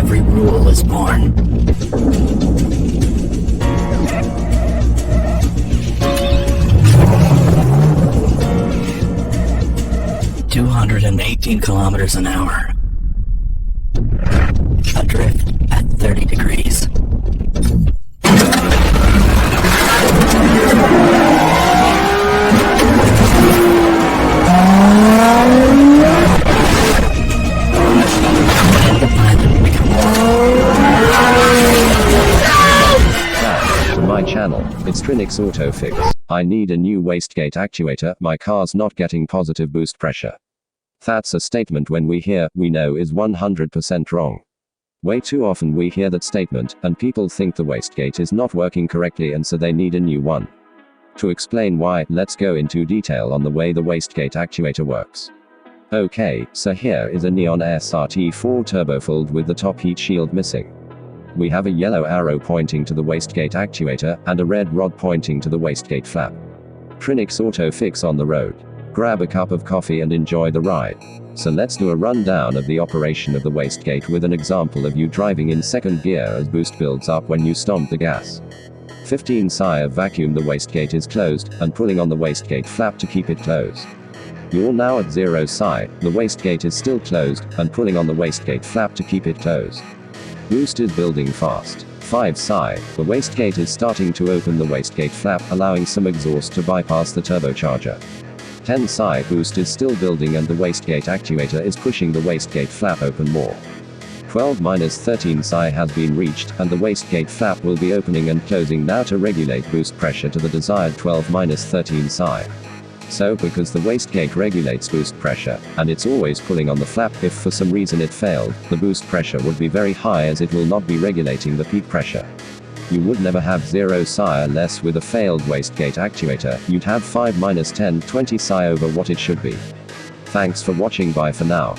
every rule is born. $218 an hour. Adrift at 30 degrees. To my channel, it's Trinix Autofix. I need a new wastegate actuator, my car's not getting positive boost pressure. That's a statement when we know is 100% wrong. Way too often we hear that statement, and people think the wastegate is not working correctly and so they need a new one. To explain why, let's go into detail on the way the wastegate actuator works. Okay, so here is a Neon SRT4 turbofold with the top heat shield missing. We have a yellow arrow pointing to the wastegate actuator, and a red rod pointing to the wastegate flap. Trinix Autofix on the road. Grab a cup of coffee and enjoy the ride. So let's do a rundown of the operation of the wastegate with an example of you driving in second gear as boost builds up when you stomp the gas. 15 psi of vacuum, the wastegate is closed, and pulling on the wastegate flap to keep it closed. You're now at 0 psi, the wastegate is still closed, and pulling on the wastegate flap to keep it closed. Boost is building fast. 5 psi, the wastegate is starting to open the wastegate flap, allowing some exhaust to bypass the turbocharger. 10 psi, boost is still building and the wastegate actuator is pushing the wastegate flap open more. 12-13 psi has been reached, and the wastegate flap will be opening and closing now to regulate boost pressure to the desired 12-13 psi. So, because the wastegate regulates boost pressure, and it's always pulling on the flap, if for some reason it failed, the boost pressure would be very high as it will not be regulating the peak pressure. You would never have 0 psi unless with a failed wastegate actuator, you'd have 5-10-20 psi over what it should be. Thanks for watching, bye for now.